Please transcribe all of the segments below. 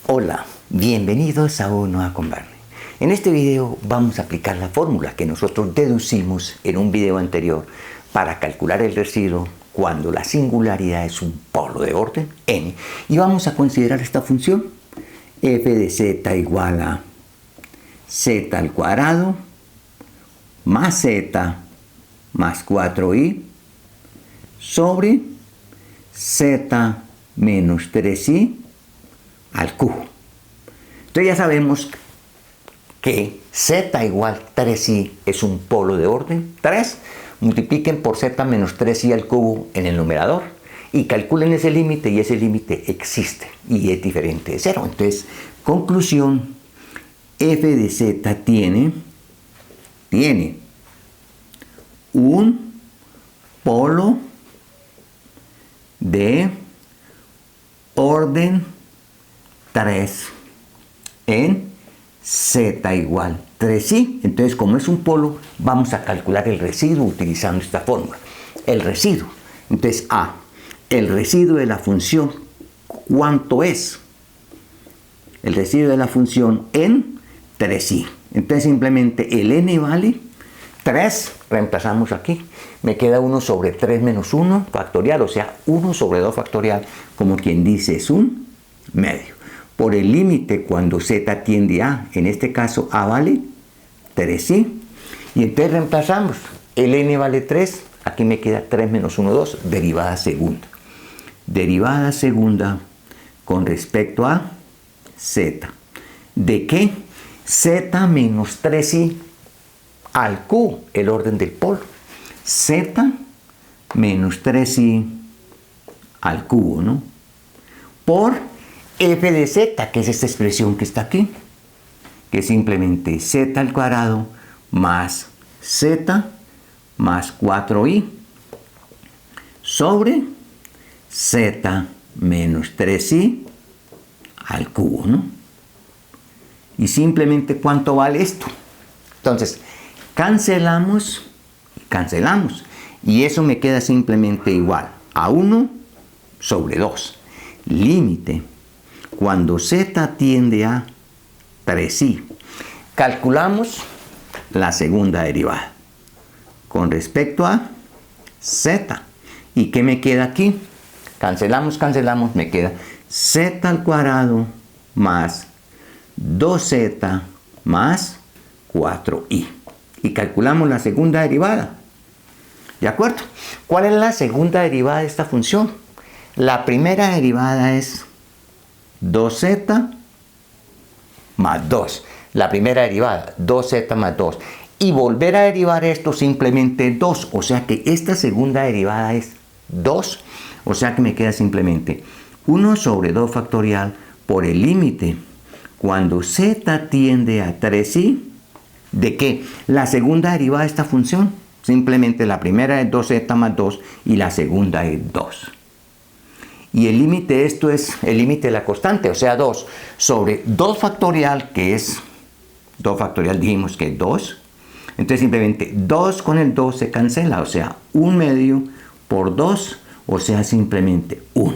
Hola, bienvenidos a Uno a con Barney. En este video vamos a aplicar la fórmula que nosotros deducimos en un video anterior para calcular el residuo cuando la singularidad es un polo de orden n, y vamos a considerar esta función f de z igual a z al cuadrado más z más 4i sobre z menos 3i al cubo. Entonces ya sabemos que z igual 3i es un polo de orden 3. Multipliquen por z menos 3i al cubo en el numerador y calculen ese límite, y ese límite existe y es diferente de 0. Entonces, conclusión, f de z tiene un polo de orden 3 en z igual 3i. Entonces, como es un polo, vamos a calcular el residuo utilizando esta fórmula. El residuo. Entonces, el residuo de la función, ¿cuánto es? El residuo de la función en 3i. Entonces, simplemente el n vale 3, reemplazamos aquí. Me queda 1 sobre 3 menos 1 factorial, o sea, 1 sobre 2 factorial, como quien dice, es un medio. Por el límite cuando z tiende a, en este caso a vale 3i, y entonces reemplazamos, el n vale 3, aquí me queda 3 menos 1, 2, derivada segunda. Derivada segunda con respecto a z. ¿De qué? Z menos 3i al cubo, el orden del polo. Z menos 3i al cubo, ¿no? Por f de z, que es esta expresión que está aquí, que es simplemente z al cuadrado más z más 4i sobre z menos 3i al cubo, ¿no? Y simplemente, ¿cuánto vale esto? Entonces, cancelamos, y eso me queda simplemente igual a 1 sobre 2. Límite cuando z tiende a 3i. Calculamos la segunda derivada con respecto a z. ¿Y qué me queda aquí? Cancelamos, me queda z al cuadrado más 2z más 4i. Y calculamos la segunda derivada. ¿De acuerdo? ¿Cuál es la segunda derivada de esta función? La primera derivada es 2z más 2. La primera derivada, 2z más 2. Y volver a derivar esto simplemente 2. O sea que esta segunda derivada es 2. O sea que me queda simplemente 1 sobre 2 factorial por el límite cuando z tiende a 3i. ¿De qué? La segunda derivada de esta función. Simplemente la primera es 2z más 2 y la segunda es 2. Y el límite de esto es el límite de la constante, o sea, 2 sobre 2 factorial, que es 2 factorial, dijimos que es 2. Entonces simplemente 2 con el 2 se cancela, o sea, 1 medio por 2, o sea, simplemente 1.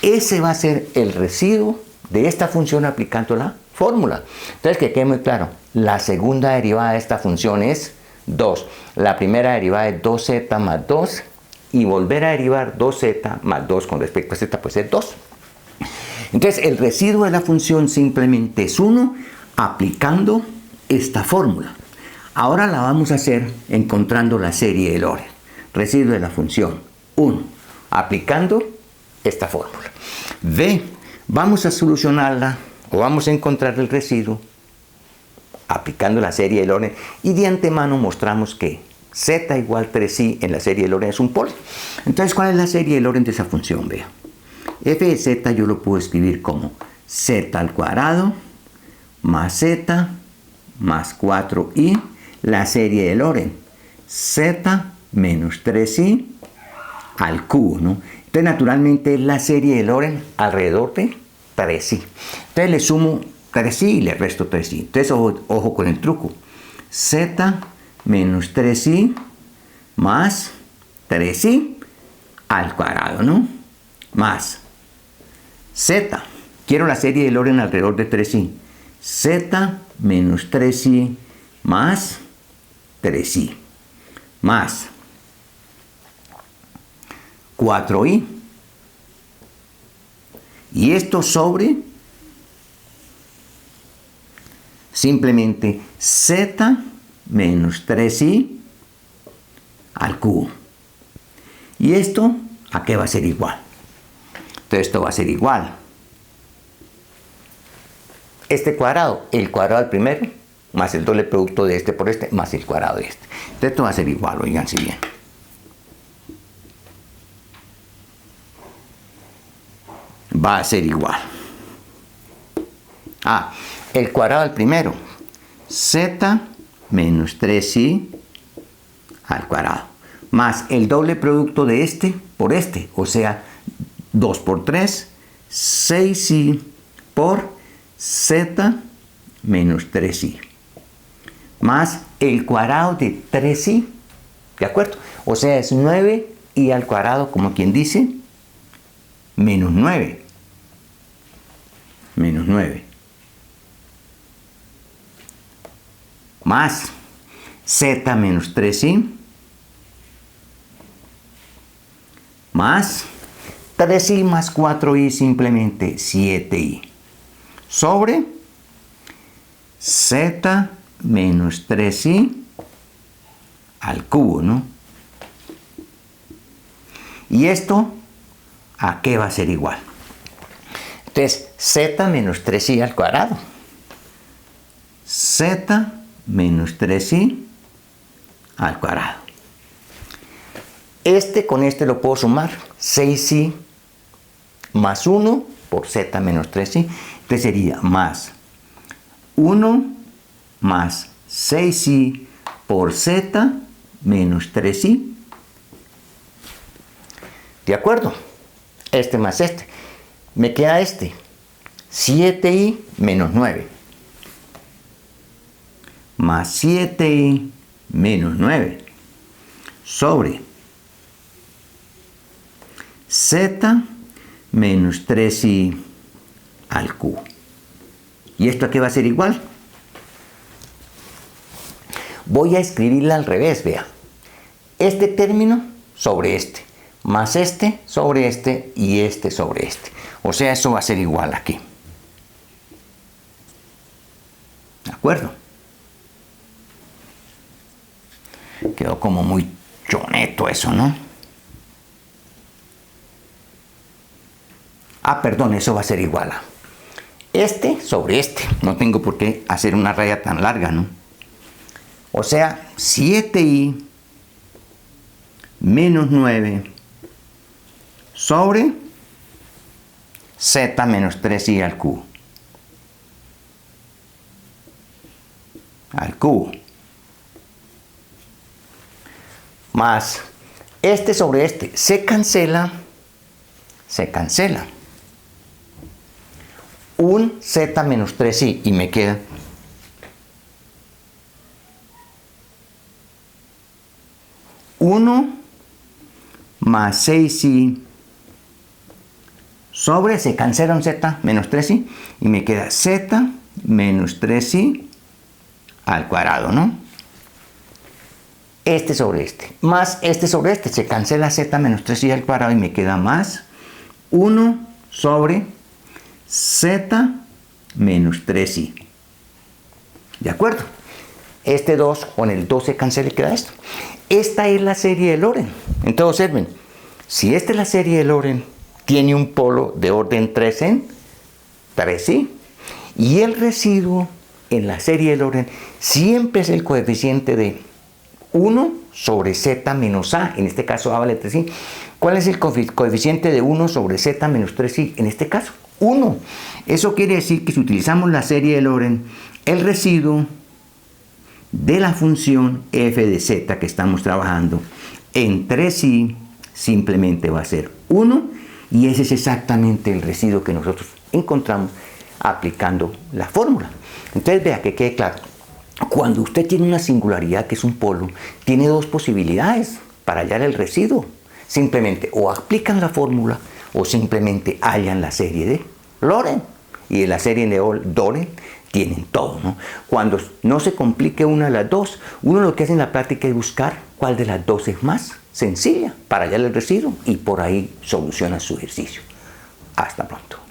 Ese va a ser el residuo de esta función aplicando la fórmula. Entonces, que quede muy claro, la segunda derivada de esta función es 2. La primera derivada es 2z más 2. Y volver a derivar 2z más 2 con respecto a z, pues es 2. Entonces, el residuo de la función simplemente es 1 aplicando esta fórmula. Ahora la vamos a hacer encontrando la serie de Lorenz. Residuo de la función 1 aplicando esta fórmula. Vamos a solucionarla, o vamos a encontrar el residuo aplicando la serie de Lorenz, y de antemano mostramos que z igual 3i en la serie de Lorenz es un polo. Entonces, ¿cuál es la serie de Lorenz de esa función? Vea, f de z yo lo puedo escribir como z al cuadrado más z más 4i, la serie de Lorenz, z menos 3i al cubo, ¿no? Entonces, naturalmente, la serie de Lorenz alrededor de 3i. Entonces, le sumo 3i y le resto 3i. Entonces, ojo con el truco. Z menos 3i más 3i al cuadrado, ¿no? Más z. quiero la serie de Loren alrededor de 3i. Z menos 3i más 3i más 4i. Y esto sobre simplemente z menos 3i al cubo. ¿Y esto a qué va a ser igual? Entonces esto va a ser igual. Este cuadrado, el cuadrado del primero, más el doble producto de este por este, más el cuadrado de este. Entonces esto va a ser igual, oiganse bien. Va a ser igual. El cuadrado del primero, z menos 3i al cuadrado, más el doble producto de este por este, o sea, 2 por 3, 6i por z menos 3i, más el cuadrado de 3i, ¿de acuerdo? O sea, es 9i al cuadrado, como quien dice, menos 9. Menos 9. Más z menos 3i más 3i más 4i, simplemente 7i, sobre z menos 3i al cubo, ¿no? ¿Y esto a qué va a ser igual? Entonces, z menos 3i al cuadrado. Z menos 3i al cuadrado. Este con este lo puedo sumar. 6i más 1 por z menos 3i. Entonces sería más 1 más 6i por z menos 3i. ¿De acuerdo? Este más este. Me queda este. 7i menos 9. Más 7i menos 9. Sobre z menos 3i al cubo. ¿Y esto a qué va a ser igual? Voy a escribirla al revés, vea. Este término sobre este, más este sobre este y este sobre este. O sea, eso va a ser igual aquí. ¿De acuerdo? Quedó como muy choneto eso, ¿no? Perdón, eso va a ser igual a este sobre este. No tengo por qué hacer una raya tan larga, ¿no? O sea, 7i menos 9 sobre z menos 3i al cubo. Al cubo. Más este sobre este. Se cancela. Se cancela. Un z menos 3i y me queda 1 más 6i sobre, se cancela un z menos 3i y me queda z menos 3i al cuadrado, ¿no? Este sobre este, más este sobre este, se cancela z menos 3i al cuadrado y me queda más 1 sobre z menos 3i. ¿De acuerdo? Este 2 con el 2 se cancela y queda esto. Esta es la serie de Loren. Entonces observen, si esta es la serie de Loren, tiene un polo de orden 3 en 3i. Y el residuo en la serie de Loren siempre es el coeficiente de 1 sobre z menos a. En este caso a vale 3i. ¿Cuál es el coeficiente de 1 sobre z menos 3i? En este caso, 1. Eso quiere decir que si utilizamos la serie de Loren, el residuo de la función f de z que estamos trabajando en 3i simplemente va a ser 1, y ese es exactamente el residuo que nosotros encontramos aplicando la fórmula. Entonces vea que quede claro, cuando usted tiene una singularidad que es un polo, tiene dos posibilidades para hallar el residuo. Simplemente o aplican la fórmula o simplemente hallan la serie de Loren. y de la serie Dore tienen todo, ¿no? Cuando no se complique una de las dos, uno lo que hace en la práctica es buscar cuál de las dos es más sencilla para hallar el residuo y por ahí soluciona su ejercicio. Hasta pronto.